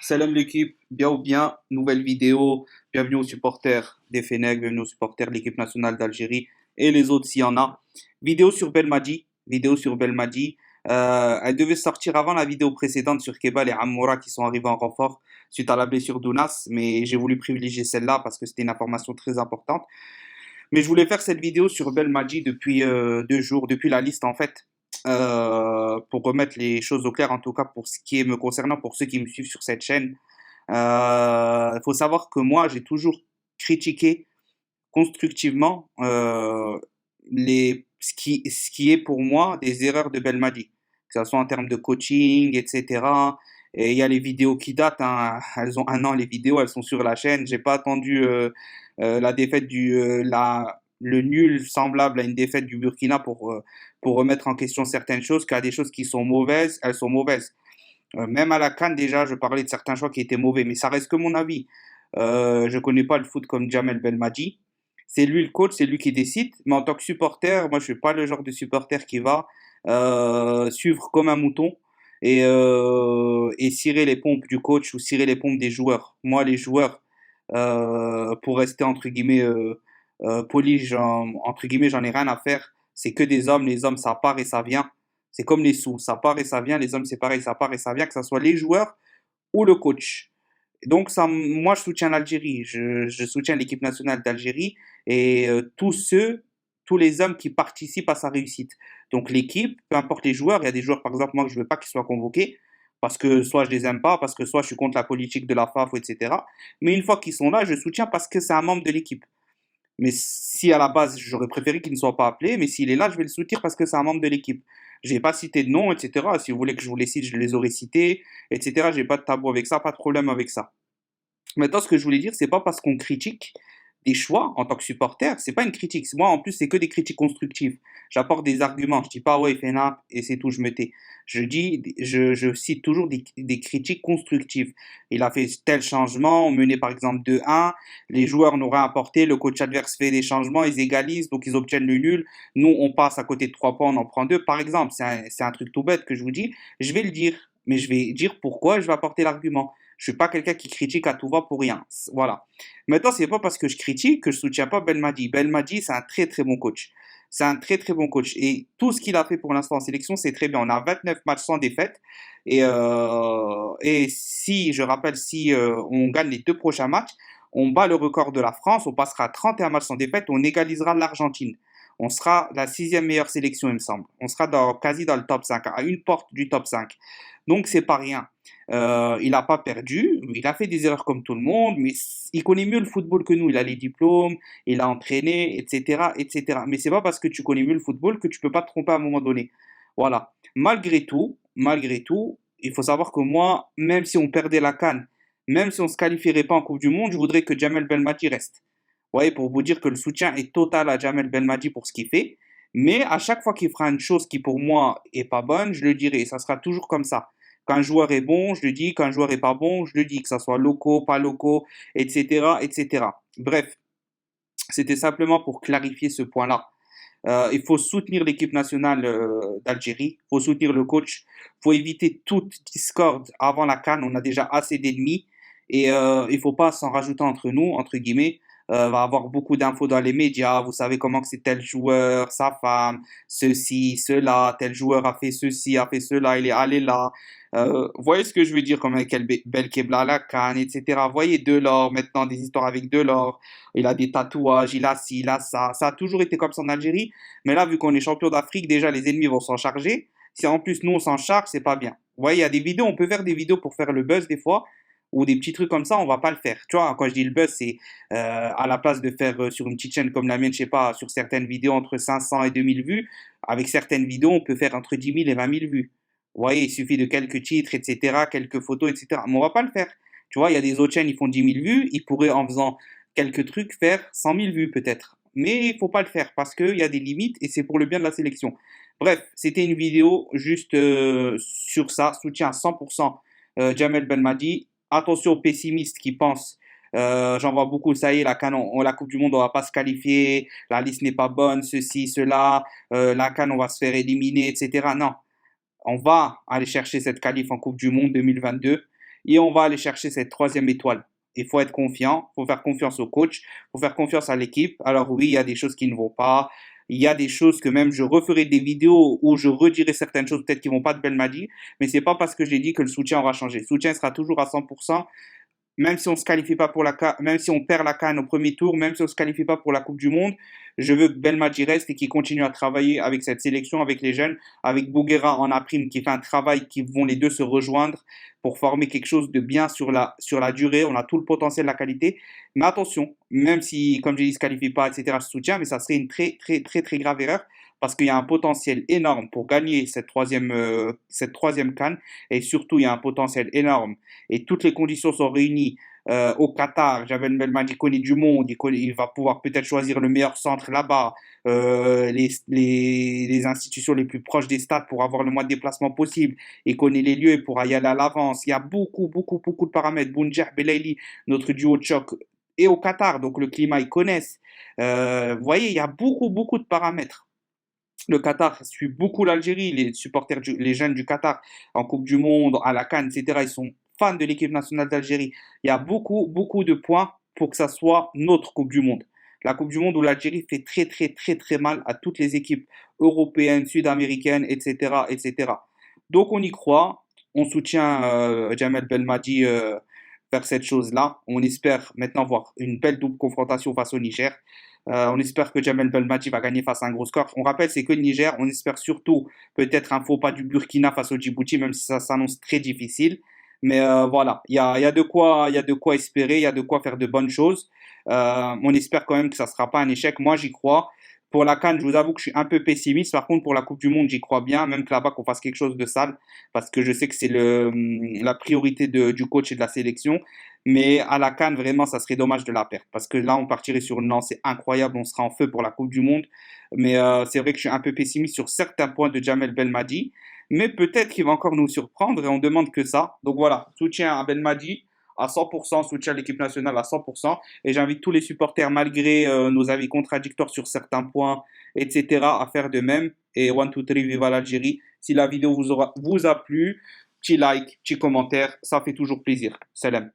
Salam l'équipe, bien ou bien, nouvelle vidéo, bienvenue aux supporters des Fennecs, bienvenue aux supporters de l'équipe nationale d'Algérie et les autres s'il y en a. Vidéo sur Belmadi. Elle devait sortir avant la vidéo précédente sur Kebal et Amoura qui sont arrivés en renfort suite à la blessure d'Ounas, mais j'ai voulu privilégier celle-là parce que c'était une information très importante. Mais je voulais faire cette vidéo sur Belmadi depuis 2 jours, depuis la liste en fait, pour remettre les choses au clair, en tout cas pour ce qui est me concernant, pour ceux qui me suivent sur cette chaîne. Il faut savoir que moi, j'ai toujours critiqué constructivement ce qui est pour moi des erreurs de Belmadi, que ce soit en termes de coaching, etc. Et il y a les vidéos qui datent, hein, elles ont 1 an les vidéos, elles sont sur la chaîne. J'ai pas attendu la défaite le nul semblable à une défaite du Burkina pour remettre en question certaines choses, car des choses qui sont mauvaises, elles sont mauvaises. Même à la CAN, déjà, je parlais de certains choix qui étaient mauvais, mais ça reste que mon avis. Je connais pas le foot comme Jamel Belmadi. C'est lui le coach, c'est lui qui décide. Mais en tant que supporter, moi, je suis pas le genre de supporter qui va suivre comme un mouton et cirer les pompes du coach ou cirer les pompes des joueurs. Moi, les joueurs, pour rester entre guillemets poli, entre guillemets, j'en ai rien à faire. C'est que des hommes. Les hommes, ça part et ça vient. C'est comme les sous, ça part et ça vient. Les hommes, c'est pareil, ça part et ça vient, que ce soit les joueurs ou le coach. Donc, ça, moi, je soutiens l'Algérie. Je soutiens l'équipe nationale d'Algérie et tous les hommes qui participent à sa réussite. Donc, l'équipe, peu importe les joueurs, il y a des joueurs, par exemple, moi, que je ne veux pas qu'ils soient convoqués parce que soit je les aime pas, parce que soit je suis contre la politique de la FAF, etc. Mais une fois qu'ils sont là, je soutiens parce que c'est un membre de l'équipe. Mais si à la base, j'aurais préféré qu'il ne soit pas appelé, mais s'il est là, je vais le soutenir parce que c'est un membre de l'équipe. Je n'ai pas cité de nom, etc. Si vous voulez que je vous les cite, je les aurais cités, etc. J'ai pas de tabou avec ça, pas de problème avec ça. Maintenant, ce que je voulais dire, c'est pas parce qu'on critique des choix en tant que supporter, c'est pas une critique. Moi, en plus, c'est que des critiques constructives. J'apporte des arguments. Je dis pas, ouais, il fait n'importe et c'est tout, je me tais. Je cite toujours des critiques constructives. Il a fait tel changement, on menait par exemple 2-1, les joueurs n'ont rien apporté, le coach adverse fait des changements, ils égalisent, donc ils obtiennent le nul. Nous, on passe à côté de 3 points, on en prend 2. Par exemple, c'est un truc tout bête que je vous dis. Je vais le dire, mais je vais dire pourquoi et je vais apporter l'argument. Je suis pas quelqu'un qui critique à tout va pour rien. Voilà. Maintenant, c'est pas parce que je critique que je soutiens pas Belmadi. Belmadi, c'est un très très bon coach. C'est un très très bon coach. Et tout ce qu'il a fait pour l'instant en sélection, c'est très bien. On a 29 matchs sans défaite. Et si, je rappelle, si on gagne les 2 prochains matchs, on bat le record de la France. On passera à 31 matchs sans défaite. On égalisera l'Argentine. On sera la 6e meilleure sélection, il me semble. On sera quasi dans le top 5, à une porte du top 5. Donc, c'est pas rien. Il n'a pas perdu, il a fait des erreurs comme tout le monde, mais il connaît mieux le football que nous. Il a les diplômes, il a entraîné, etc., etc. Mais c'est pas parce que tu connais mieux le football que tu peux pas te tromper à un moment donné. Voilà. Malgré tout, il faut savoir que moi, même si on perdait la CAN, même si on se qualifierait pas en Coupe du Monde, je voudrais que Jamel Belmadi reste. Vous voyez, pour vous dire que le soutien est total à Jamel Belmadi pour ce qu'il fait. Mais à chaque fois qu'il fera une chose qui pour moi est pas bonne, je le dirai. Ça sera toujours comme ça. Quand un joueur est bon, je le dis. Quand un joueur est pas bon, je le dis. Que ça soit locaux, pas locaux, etc., etc. Bref, c'était simplement pour clarifier ce point-là. Il faut soutenir l'équipe nationale d'Algérie. Il faut soutenir le coach. Il faut éviter toute discorde avant la CAN. On a déjà assez d'ennemis. Et il ne faut pas s'en rajouter entre nous, entre guillemets. Va avoir beaucoup d'infos dans les médias. Vous savez comment que c'est tel joueur, sa femme, ceci, cela. Tel joueur a fait ceci, a fait cela. Il est allé là. Vous voyez ce que je veux dire, comme avec Belkebla à la CAN, etc. Vous voyez Delors, maintenant des histoires avec Delors. Il a des tatouages, il a ci, il a ça. Ça a toujours été comme ça en Algérie. Mais là, vu qu'on est champion d'Afrique, déjà les ennemis vont s'en charger. Si en plus nous on s'en charge, c'est pas bien. Vous voyez, il y a des vidéos, on peut faire des vidéos pour faire le buzz des fois, ou des petits trucs comme ça, on va pas le faire. Tu vois, quand je dis le buzz, c'est à la place de faire sur une petite chaîne comme la mienne, je sais pas, sur certaines vidéos entre 500 et 2000 vues, avec certaines vidéos, on peut faire entre 10 000 et 20 000 vues. Vous voyez, il suffit de quelques titres, etc., quelques photos, etc. Mais on va pas le faire. Tu vois, il y a des autres chaînes, ils font 10 000 vues, ils pourraient en faisant quelques trucs faire 100 000 vues peut-être. Mais il faut pas le faire parce qu'il y a des limites et c'est pour le bien de la sélection. Bref, c'était une vidéo juste sur ça, soutien à 100% Jamel Belmadi. Attention aux pessimistes qui pensent, j'en vois beaucoup, ça y est, la Coupe du Monde, on va pas se qualifier, la liste n'est pas bonne, ceci, cela, la CAN, on va se faire éliminer, etc. Non, on va aller chercher cette qualif en Coupe du Monde 2022 et on va aller chercher cette troisième étoile. Il faut être confiant, il faut faire confiance au coach, il faut faire confiance à l'équipe. Alors oui, il y a des choses qui ne vont pas, il y a des choses que même je referai des vidéos où je redirai certaines choses peut-être qui vont pas de Belmadi, mais c'est pas parce que j'ai dit que le soutien aura changé. Le soutien sera toujours à 100%, même si on se qualifie pas pour même si on perd la CAN au premier tour, même si on se qualifie pas pour la Coupe du Monde, je veux que Belmadi reste et qu'il continue à travailler avec cette sélection, avec les jeunes, avec Bouguera en A-prime qui fait un travail qui vont les deux se rejoindre pour former quelque chose de bien sur la durée. On a tout le potentiel, la qualité. Mais attention, même si, comme j'ai dit, il se qualifie pas, etc., je soutiens, mais ça serait une très, très, très, très grave erreur parce qu'il y a un potentiel énorme pour gagner cette troisième CAN et surtout, il y a un potentiel énorme et toutes les conditions sont réunies au Qatar. Jamel Belmadi connaît du monde, il va pouvoir peut-être choisir le meilleur centre là-bas, les institutions les plus proches des stades pour avoir le moins de déplacement possible. Il connaît les lieux pour y aller à l'avance. Il y a beaucoup, beaucoup, beaucoup de paramètres. Bounjah, Belaïli, notre duo de choc, et au Qatar, donc le climat, ils connaissent. Vous voyez, il y a beaucoup, beaucoup de paramètres. Le Qatar suit beaucoup l'Algérie, les supporters, les jeunes du Qatar en Coupe du Monde, à la CAN, etc. Ils sont fans de l'équipe nationale d'Algérie. Il y a beaucoup, beaucoup de points pour que ça soit notre Coupe du Monde. La Coupe du Monde où l'Algérie fait très, très, très, très mal à toutes les équipes européennes, sud-américaines, etc., etc. Donc on y croit, on soutient Jamel Belmadi vers cette chose-là. On espère maintenant voir une belle double confrontation face au Niger. On espère que Jamel Belmadi va gagner face à un gros score. On rappelle, c'est que le Niger. On espère surtout peut-être un faux pas du Burkina face au Djibouti, même si ça s'annonce très difficile. Mais voilà, il y a de quoi espérer, il y a de quoi faire de bonnes choses. On espère quand même que ça ne sera pas un échec. Moi, j'y crois. Pour la CAN, je vous avoue que je suis un peu pessimiste. Par contre, pour la Coupe du Monde, j'y crois bien, même que là-bas, qu'on fasse quelque chose de sale, parce que je sais que c'est la priorité du coach et de la sélection. Mais à la CAN, vraiment, ça serait dommage de la perdre. Parce que là, on partirait sur une lancée incroyable, on sera en feu pour la Coupe du Monde. Mais c'est vrai que je suis un peu pessimiste sur certains points de Jamel Belmadi. Mais peut-être qu'il va encore nous surprendre et on demande que ça. Donc voilà, soutien à Belmadi à 100%, soutien à l'équipe nationale à 100%. Et j'invite tous les supporters, malgré nos avis contradictoires sur certains points, etc., à faire de même. Et one, two, three, viva l'Algérie. Si la vidéo vous a plu, petit like, petit commentaire, ça fait toujours plaisir. Salam.